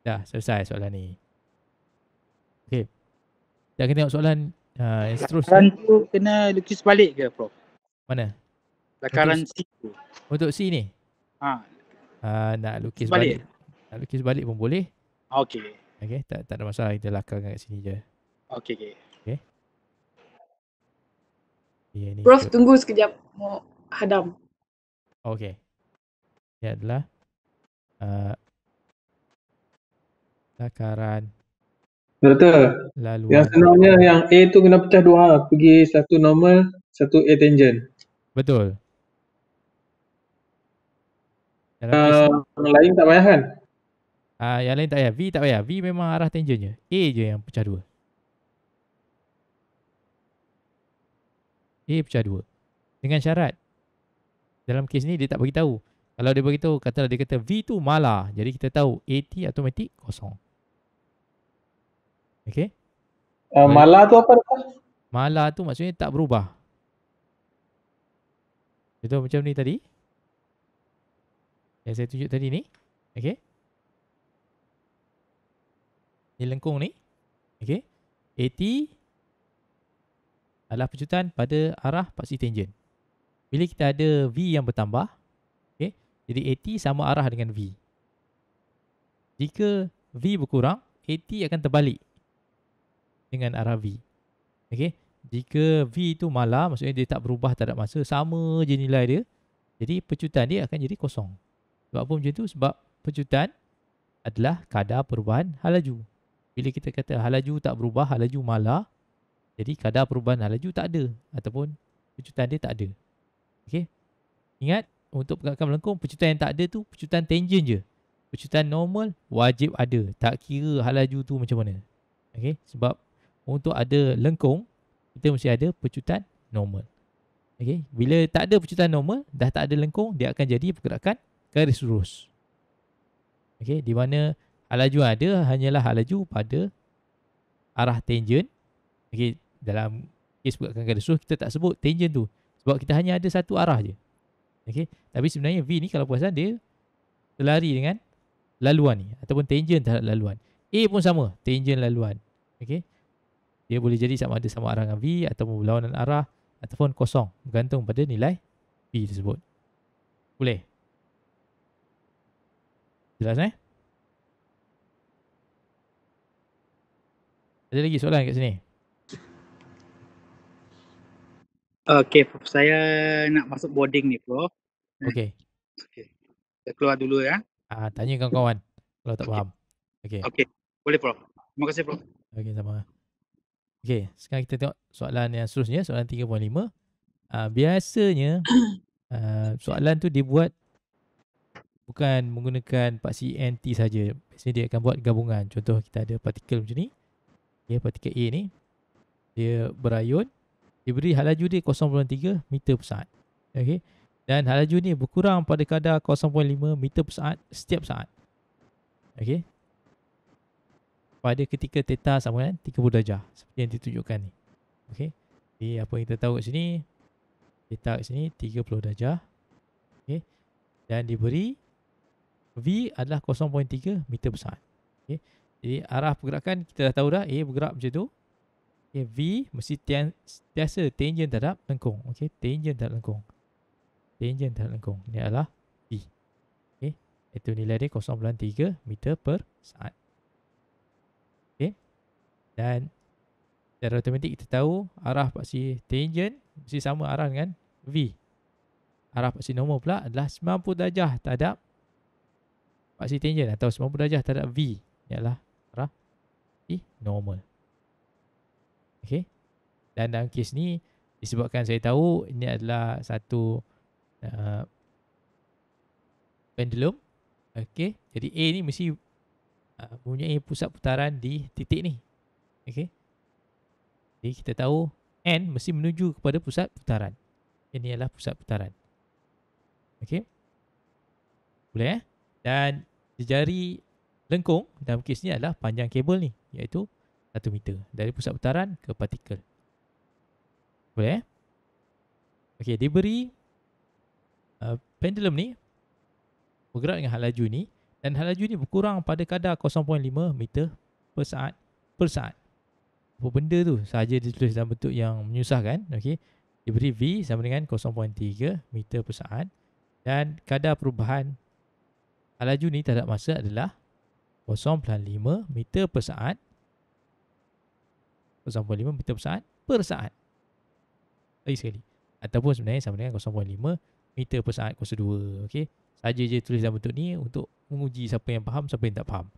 Dah selesai soalan ni. Okey. Kita akan tengok soalan yang seterusnya. Lakaran tu kena lukis balik ke, Prof? Mana? Lakaran C tu. Untuk C ni? Nak lukis balik. Nak lukis balik pun boleh. Okey. Okey, tak ada masalah, kita lakarkan kat sini je. Okey. Ya, ni Prof, tunggu sekejap. Mau hadam. Okey. Ini adalah lakaran Doktor, laluan. yang sebenarnya yang A tu kena pecah dua, pergi satu normal, satu A tangent. Betul. Dalam kes Yang lain tak payah kan? Yang lain tak payah. V tak payah. V memang arah tangent je. A je yang pecah dua. A pecah dua. Dengan syarat. Dalam kes ni dia tak bagi tahu. Kalau dia bagi tahu, katalah dia kata V tu malah. Jadi kita tahu AT automatik kosong. Okay. Malah tu apa? Malah tu maksudnya tak berubah. Contoh macam ni tadi. Yang saya tunjuk tadi ni. Okay. Ni lengkung ni. Okay. AT adalah pecutan pada arah paksi tangent. Bila kita ada V yang bertambah. Okay. Jadi AT sama arah dengan V. Jika V berkurang, AT akan terbalik dengan arah V. Okay. Jika V itu malah, maksudnya dia tak berubah terhadap masa, sama je nilai dia. Jadi pecutan dia akan jadi kosong. Sebab apa macam tu? Sebab pecutan adalah kadar perubahan hal laju. Bila kita kata hal laju tak berubah, hal laju malah, jadi kadar perubahan hal laju tak ada. Ataupun pecutan dia tak ada. Okay. Ingat, untuk pergerakan melengkung, pecutan yang tak ada tu pecutan tangent je. Pecutan normal wajib ada. Tak kira hal laju tu macam mana. Okay. Sebab untuk ada lengkung, kita mesti ada pecutan normal. Okay. Bila tak ada pecutan normal, dah tak ada lengkung, dia akan jadi pergerakan garis lurus. Okay. Di mana hal laju ada hanyalah hal laju pada arah tangent. Okay. Dalam kes pergerakan garis lurus, kita tak sebut tangent tu. Sebab kita hanya ada satu arah je. Okay. Tapi sebenarnya V ni kalau perasan dia terlari dengan laluan ni. Ataupun tangent terhadap laluan. A pun sama. Tangent laluan. Okay. Dia boleh jadi sama ada sama arah dengan V ataupun berlawanan arah ataupun kosong. Bergantung pada nilai V tersebut. Boleh? Jelas Ada lagi soalan kat sini? Okay, Prof. Saya nak masuk boarding ni, Prof. Okay. Okay. Saya keluar dulu ya. Tanya kawan-kawan kalau tak faham. Okay. Okay. Boleh, Prof. Terima kasih, Prof. Okay, sama. Okay, sekarang kita tengok soalan yang seterusnya, soalan 3.5. Biasanya soalan tu dibuat bukan menggunakan paksi NT saja. Biasanya dia akan buat gabungan. Contoh kita ada partikel macam ni. Okay, partikel A ni dia berayun, diberi hal laju dia 0.3 meter per saat. Okay. Dan hal laju ni berkurang pada kadar 0.5 meter per saat setiap saat. Okay. Pada ketika theta sama dengan 30 darjah seperti yang ditunjukkan ni. Okey. Jadi apa yang kita tahu kat sini, theta kat sini 30 darjah. Okey. Dan diberi V adalah 0.3 meter per saat. Okey. Jadi arah pergerakan kita dah tahu dah, A bergerak macam tu. Okey, V mesti sentiasa tangent terhadap lengkung. Okey, tangent terhadap lengkung. Tangent terhadap lengkung. Ini adalah V. Okey. Itu nilai dia 0.3 meter per saat. Dan secara automatik kita tahu arah paksi tangent mesti sama arah dengan V. Arah paksi normal pula adalah 90 darjah terhadap paksi tangent atau 90 darjah terhadap V. Ini adalah arah paksi normal. Okey. Dan dalam kes ni disebabkan saya tahu ini adalah satu pendulum. Okey. Jadi A ni mesti mempunyai pusat putaran di titik ni. Okey. Jadi kita tahu N mesti menuju kepada pusat putaran. Ini adalah pusat putaran. Okey. Boleh Dan jari lengkung dalam kes ni adalah panjang kabel ni, iaitu 1 meter dari pusat putaran ke partikel. Boleh Okey, diberi pendulum ni bergerak dengan hal laju ni, dan hal laju ni berkurang pada kadar 0.5 meter per saat. Apa benda tu sahaja ditulis dalam bentuk yang menyusahkan. Okey. Diberi V sama dengan 0.3 meter per saat dan kadar perubahan hal laju ni terhadap masa adalah 0.5 meter per saat. 0.5 meter per saat. Lagi sekali. Ataupun sebenarnya sama dengan 0.5 meter per saat kuasa 2. Okey. Saja je tulis dalam bentuk ni untuk menguji siapa yang faham, siapa yang tak faham.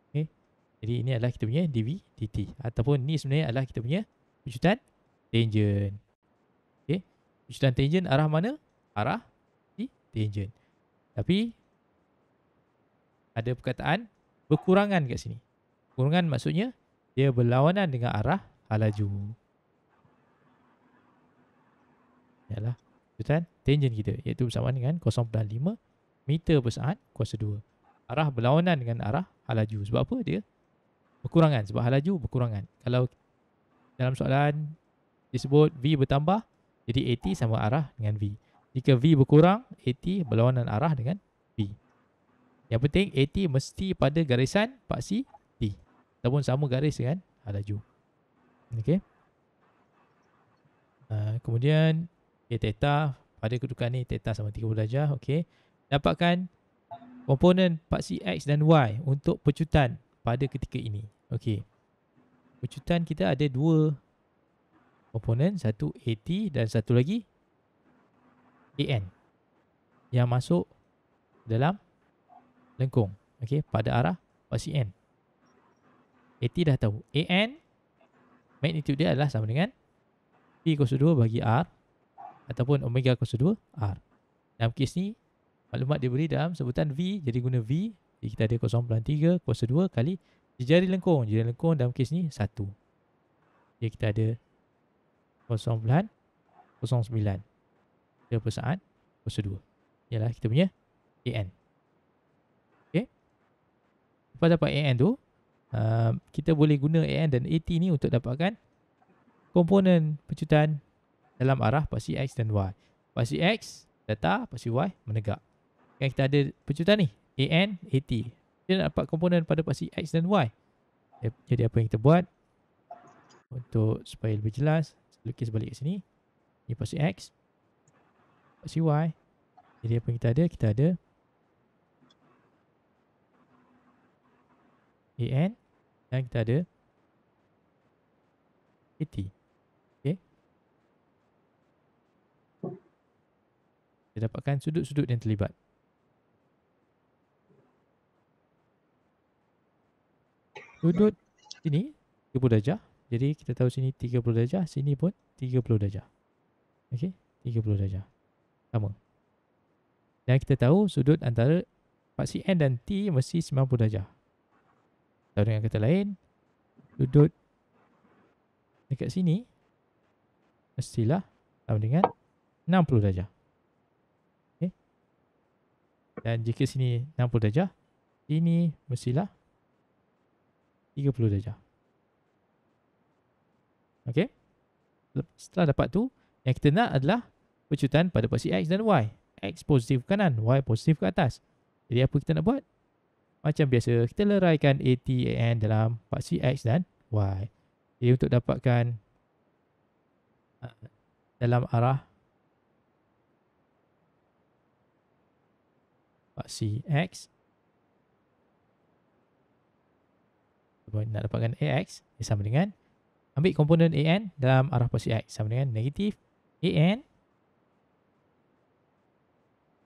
Okey. Jadi ini adalah kita punya dV dt. Ataupun ni sebenarnya adalah kita punya pecutan tangent. Okey. Pecutan tangent arah mana? Arah di tangent. Tapi ada perkataan berkurangan kat sini. Berkurangan maksudnya dia berlawanan dengan arah laju. Yalah, kejutan tangent kita iaitu bersamaan dengan 0.5 meter per saat kuasa 2. Arah berlawanan dengan arah laju. Sebab apa? Dia berkurangan. Sebab laju berkurangan. Kalau dalam soalan disebut V bertambah, jadi AT sama arah dengan V. Jika V berkurang, AT berlawanan arah dengan V. Yang penting AT mesti pada garisan paksi T ataupun sama garis dengan laju. Okey. Kemudian theta pada kedudukan ni theta sama 30 darjah. Okey. Dapatkan komponen paksi X dan Y untuk pecutan pada ketika ini. Okey. Pecutan kita ada dua komponen, satu AT dan satu lagi AN yang masuk dalam lengkung. Okey, pada arah paksi N. AT dah tahu. AN magnitude dia adalah sama dengan P kuasa 2 bagi R ataupun omega kuasa 2 R. Dalam kes ni maklumat diberi dalam sebutan V, jadi guna V. Jadi kita ada 0.3 kuasa 2 kali jari lengkung. Jari lengkung dalam kes ni 1. Jadi kita ada 0.09 meter per saat kuasa 2. Ialah kita punya AN. Okay. Lepas dapat AN tu, kita boleh guna AN dan AT ni untuk dapatkan komponen pecutan dalam arah paksi X dan Y. Paksi X datar, paksi Y menegak. Kan kita ada pecutan ni, AN, AT. Kita nak dapat komponen pada paksi X dan Y. Jadi apa yang kita buat untuk supaya lebih jelas, lukis balik ke sini. Ini paksi X, paksi Y. Jadi apa yang kita ada? Kita ada AN dan kita ada AT. Okay. Kita dapatkan sudut-sudut yang terlibat. Sudut sini 30 darjah. Jadi kita tahu sini 30 darjah, sini pun 30 darjah. Okey, 30 darjah. Sama. Dan kita tahu sudut antara paksi N dan T mesti 90 darjah. Atau dengan kata lain, sudut dekat sini mestilah sama dengan 60 darjah. Okey. Dan jika sini 60 darjah, sini mestilah 30 darjah. Okey. Setelah dapat tu, yang kita nak adalah pecutan pada paksi X dan Y. X positif ke kanan, Y positif ke atas. Jadi apa kita nak buat? Macam biasa, kita leraikan AT, AN dalam paksi X dan Y. Jadi untuk dapatkan dalam arah paksi X, nak dapatkan AX, sama dengan ambil komponen AN dalam arah paksi X, sama dengan negatif AN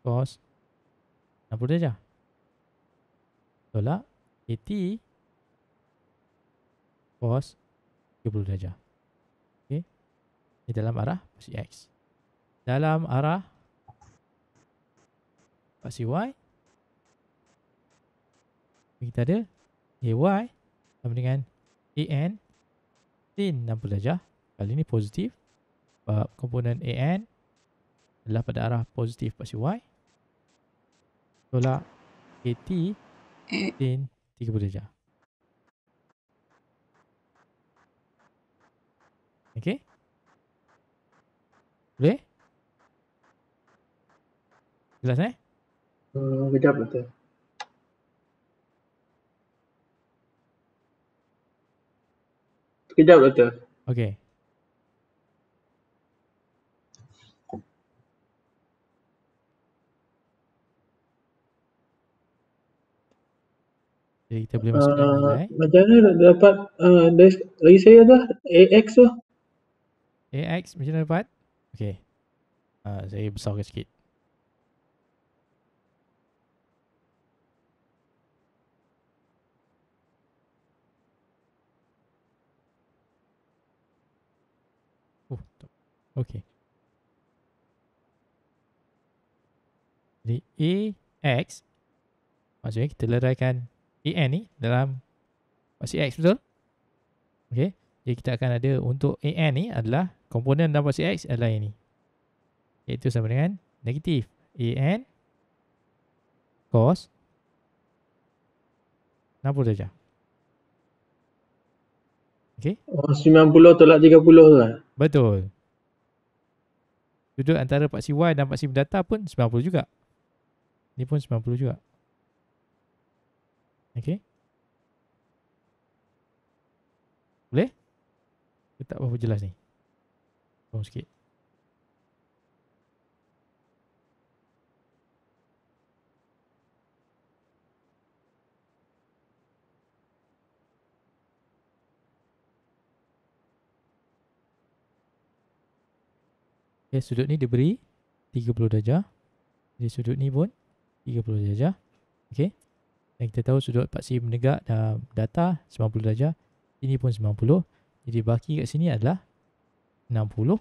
cos 60 darjah tolak AT cos 30 darjah. Okey. Ini dalam arah paksi X. Dalam arah paksi Y, kita ada AY sama dengan AN sin 60 darjah. Kali ini positif. Sebab komponen AN adalah pada arah positif paksi Y. Tolak AT sin 30 darjah. Okey? Boleh? Jelas Kejap betul. Kejap betul. Okey. Jadi kita boleh masukkan nilai. Macam mana nak dapat dari saya dah AX tu? AX macam mana dapat? Okey. Saya besarkan sikit. Okey. Jadi AX maksudnya kita leraikan AN ni dalam paksi X, betul? Okay. Jadi kita akan ada untuk AN ni adalah komponen dalam paksi X adalah yang ni. Iaitu sama dengan negatif AN cos 60 darjah. Okay. Oh, 90 tolak 30 tu lah. Betul. Sudut antara paksi Y dan paksi mendatar pun 90 juga. Ni pun 90 juga. Okay. Boleh? Ke tak berapa jelas ni? Tolong sikit. Okay, sudut ni diberi 30 darjah. Jadi sudut ni pun 30 darjah. Okay. Dan kita tahu sudut paksi menegak dan datar 90 darjah. Ini pun 90. Jadi baki kat sini adalah 60.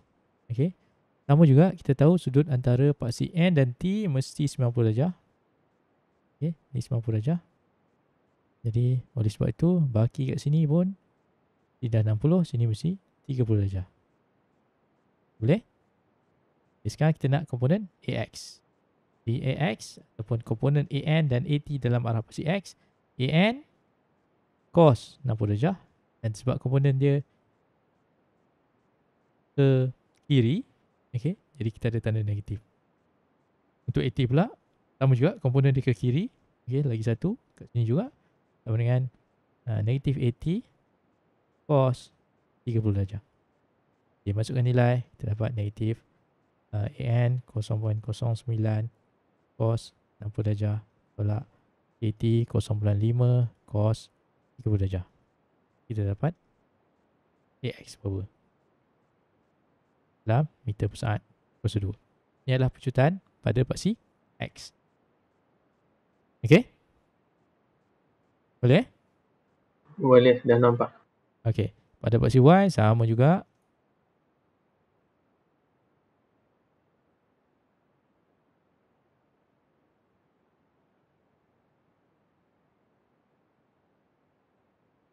Okay. Sama juga kita tahu sudut antara paksi N dan T mesti 90 darjah. Okay. Ini 90 darjah. Jadi oleh sebab itu baki kat sini pun tidak 60. Sini mesti 30 darjah. Boleh? Okay, sekarang kita nak komponen AX. Di AX ataupun komponen AN dan AT dalam arah paksi X, AN cos 60 darjah, dan sebab komponen dia ke kiri, okay, jadi kita ada tanda negatif. Untuk AT pula sama juga, komponen dia ke kiri, okay, lagi satu kat sini juga sama dengan negatif AT cos 30 darjah. Okay, masukkan nilai, kita dapat negatif AN 0.09 cos 60 darjah tolak AT 0.5 cos 30 darjah. Kita dapat AX berapa? Dalam meter per saat kuasa 2. Ini adalah pecutan pada paksi X. Okey? Boleh? Boleh, dah nampak. Okey. Pada paksi Y sama juga.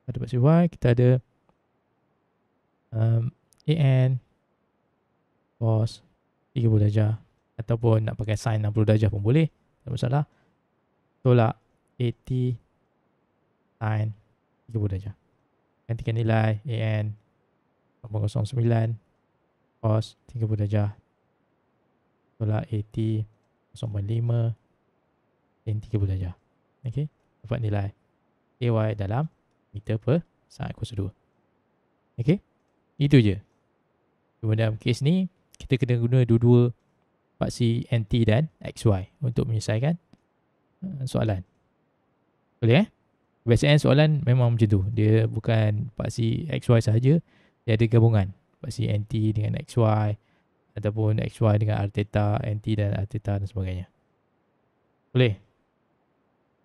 Pada paksi Y kita ada AN cos 30 darjah, ataupun nak pakai sin 60 darjah pun boleh, tak masalah, tolak AT sin 30 darjah. Gantikan nilai AN 0.09 cos 30 darjah tolak AT 0.5 sin 30 darjah. Okey, dapat nilai AY dalam meter per saat kuasa 2. Okey, itu je. Cuma dalam kes ni kita kena guna dua-dua paksi NT dan XY untuk menyelesaikan soalan. Boleh Biasanya soalan memang macam tu. Dia bukan paksi XY sahaja, dia ada gabungan paksi NT dengan XY ataupun XY dengan R theta, NT dan R theta dan sebagainya. Boleh?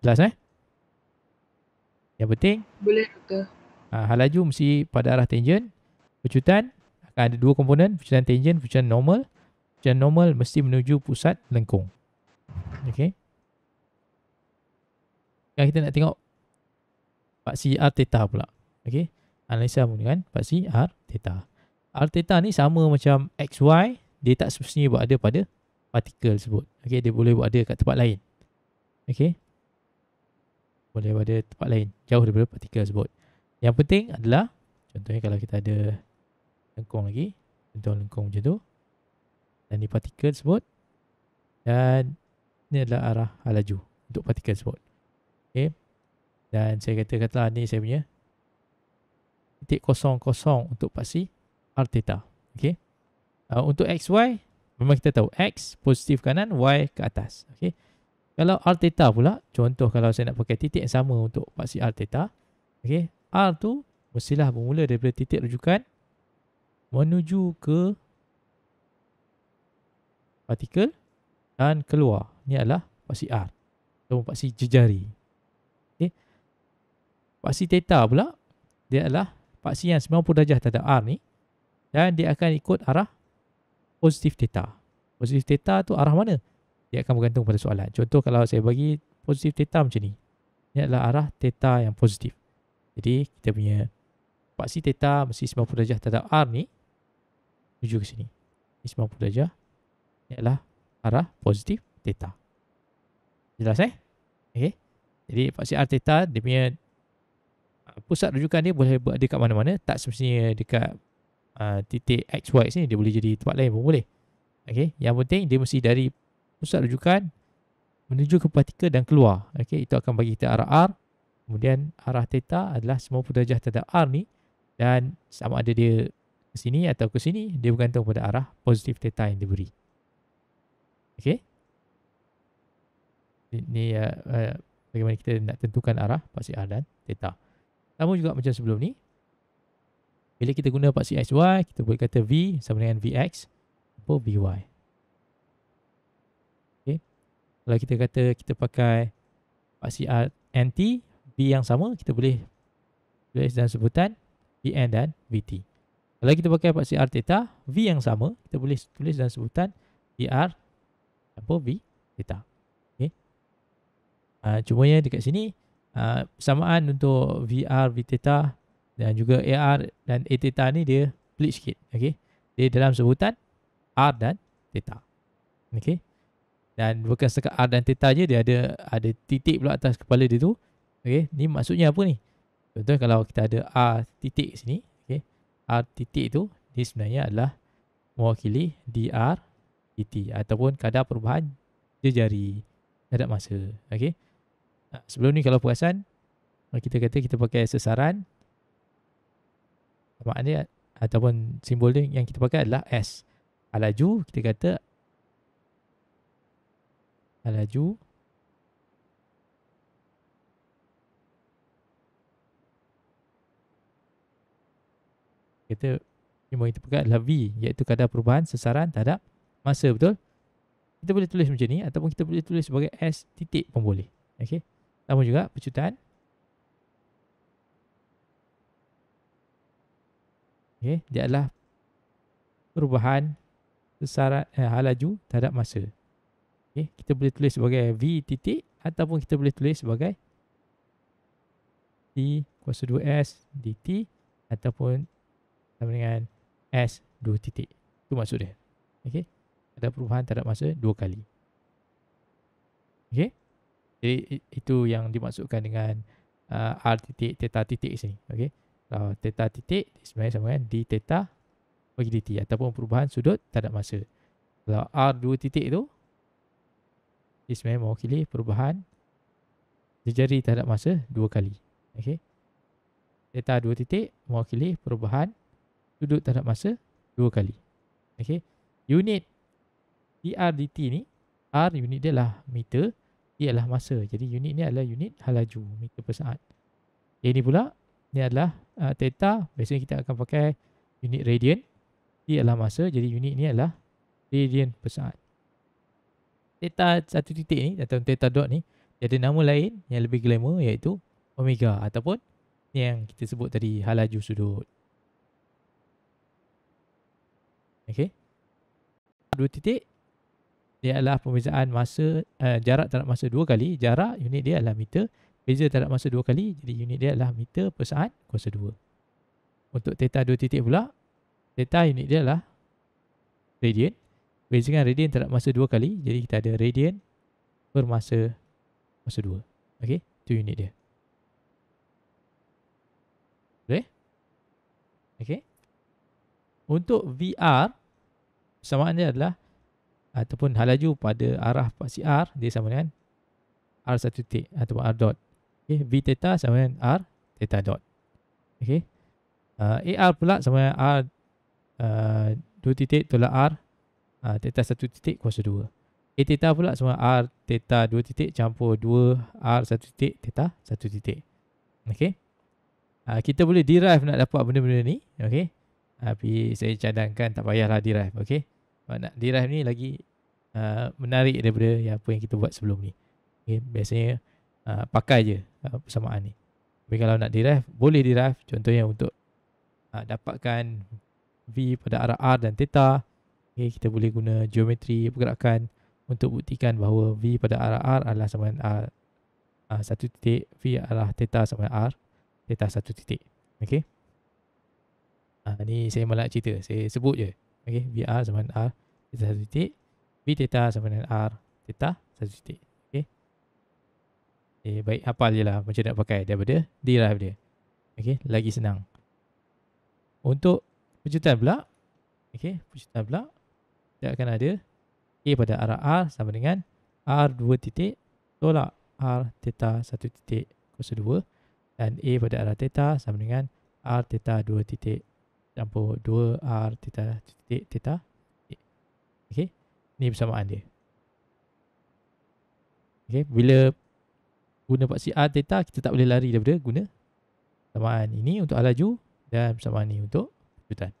Jelas Yang penting Boleh doktor. hal laju mesti pada arah tangent. Pecutan akan ada dua komponen, pecutan tangent, pecutan normal. Pecutan normal mesti menuju pusat lengkung. Okey. Sekarang kita nak tengok paksi R theta pula. Okey. Analisa menggunakan paksi R theta. R theta ni sama macam XY, dia tak semestinya berada pada partikel tersebut. Okey, dia boleh berada kat tempat lain. Okey. Boleh berada tempat lain, jauh daripada partikel tersebut. Yang penting adalah, contohnya kalau kita ada lengkung lagi, contoh lengkung macam tu, dan ni partikel tersebut, dan ni adalah arah hal laju untuk partikel tersebut. Okay. Dan saya katakanlah ni saya punya titik kosong untuk paksi R theta. Okay. Untuk XY, memang kita tahu X positif kanan, Y ke atas. Okay. Kalau R theta pula, contoh kalau saya nak pakai titik yang sama untuk paksi R theta, okay, R tu mestilah bermula daripada titik rujukan menuju ke partikel dan keluar. Ini adalah paksi R atau paksi jejari. Okay. Paksi theta pula, dia adalah paksi yang 90 darjah terhadap R ni, dan dia akan ikut arah positif theta. Positif theta tu arah mana? Dia akan bergantung pada soalan. Contoh kalau saya bagi positif theta macam ni. Ini adalah arah theta yang positif. Jadi kita punya paksi theta mesti 90 darjah terhadap R ni menuju ke sini. Ini 90 darjah. Ini adalah arah positif theta. Jelas Okay. Jadi paksi R theta dia punya pusat rujukan dia boleh berada dekat mana-mana. Tak semestinya dekat titik XY sini. Dia boleh jadi tempat lain pun boleh. Okay. Yang penting dia mesti dari pusat rujukan menuju ke partikel dan keluar. Okay. Itu akan bagi kita arah R. Kemudian arah theta adalah 90 darjah terhadap R ni. Dan sama ada dia ke sini atau ke sini, dia bergantung pada arah positif theta yang diberi. Okay. Ini bagaimana kita nak tentukan arah paksi R dan theta. Sama juga macam sebelum ni. Bila kita guna paksi XY, kita boleh kata V sama dengan Vx atau Vy. Okay. Kalau kita kata kita pakai paksi R NT, V yang sama, kita boleh tulis dalam sebutan Vn dan Vt. Kalau kita pakai paksi R theta, V yang sama, kita boleh tulis dalam sebutan Vr atau V theta. Okay. Cumanya dekat sini, persamaan untuk VR, V theta dan juga AR dan A theta ni dia pelik sikit. Okay. Dia dalam sebutan R dan theta. Okay. Dan bukan setakat R dan theta je, dia ada titik pula atas kepala dia tu. Okay. Ni maksudnya apa ni? Contoh kalau kita ada R titik sini. Okay. R titik tu dia sebenarnya adalah mewakili dr dt ataupun kadar perubahan jejari terhadap masa. Okay. Sebelum ni kalau perasan, kita kata kita pakai sesaran, maknanya ataupun simbol dia yang kita pakai adalah S. Laju kita kata laju kita simbol yang kita pakai adalah V, iaitu kadar perubahan sesaran terhadap masa, betul? Kita boleh tulis macam ni ataupun kita boleh tulis sebagai S titik pun boleh. Okey. Sama juga pecutan. Okay, dia adalah perubahan sesaran laju terhadap masa. Okay, kita boleh tulis sebagai V titik ataupun kita boleh tulis sebagai T kuasa 2S dt ataupun sama dengan S 2 titik. Itu maksud dia. Okay, ada perubahan terhadap masa 2 kali. Okay, jadi itu yang dimaksudkan dengan R titik, theta titik sini. Okay. Kalau theta titik sebenarnya sama dengan d theta bagi dt ataupun perubahan sudut terhadap masa. Kalau R2 titik tu dia sebenarnya mewakili perubahan jejari terhadap masa 2 kali. Okey. Theta 2 titik mewakili perubahan sudut terhadap masa 2 kali. Okey. Unit dr dt ni, R unit dia lah meter, D adalah masa. Jadi unit ni adalah unit hal laju, meter per saat. Ini pula ni adalah theta, biasanya kita akan pakai unit radian. D adalah masa, jadi unit ni adalah radian per saat. Theta satu titik ni atau theta dot ni dia ada nama lain yang lebih glamour, iaitu omega ataupun yang kita sebut tadi hal laju sudut. Okey. 2 titik dia adalah perbezaan masa, jarak terhadap masa 2 kali. Jarak unit dia adalah meter, beza terhadap masa 2 kali, jadi unit dia adalah meter per saat kuasa 2. Untuk theta 2 titik pula, theta unit dia adalah radian. Bezakan radian terhadap masa 2 kali, jadi kita ada radian per masa kuasa 2. Okey, itu unit dia. Boleh? Okey. Untuk VR, persamaan dia adalah ataupun hal laju pada arah paksi R, dia sama dengan R1 titik ataupun R dot. Okay, V theta sama dengan R theta dot. Okay. AR pula sama dengan R 2 titik tolak R theta 1 titik kuasa 2. A theta pula sama R theta 2 titik campur 2 R 1 titik theta 1 titik. Okay. Kita boleh derive nak dapat benda-benda ni. Okay. Tapi saya cadangkan tak payahlah derive. Okay. Nak derive ni lagi menarik daripada apa yang kita buat sebelum ni. Okay, biasanya pakai je persamaan ni. Tapi kalau nak derive, boleh derive. Contohnya untuk dapatkan V pada arah R dan theta. Okay, kita boleh guna geometri pergerakan untuk buktikan bahawa V pada arah R adalah sama dengan R satu titik V arah theta sama R, theta satu titik. Okey. Ni saya malah nak cerita, saya sebut je. Okey, VR sama dengan R, theta satu titik. V theta sama dengan R, theta satu titik. Okey. Baik, hafal je lah macam nak pakai daripada derive dia. Okey, lagi senang. Untuk pejutan pula, okey, pejutan pula kita akan ada A pada arah R sama dengan R 2 titik tolak R theta 1 titik kuasa 2 dan A pada arah theta sama dengan R theta 2 titik campur 2 R theta 1 titik theta. Okey, ni persamaan dia. Okey, bila guna paksi R theta kita tak boleh lari daripada guna persamaan ini untuk arah laju dan persamaan ini untuk pejutan.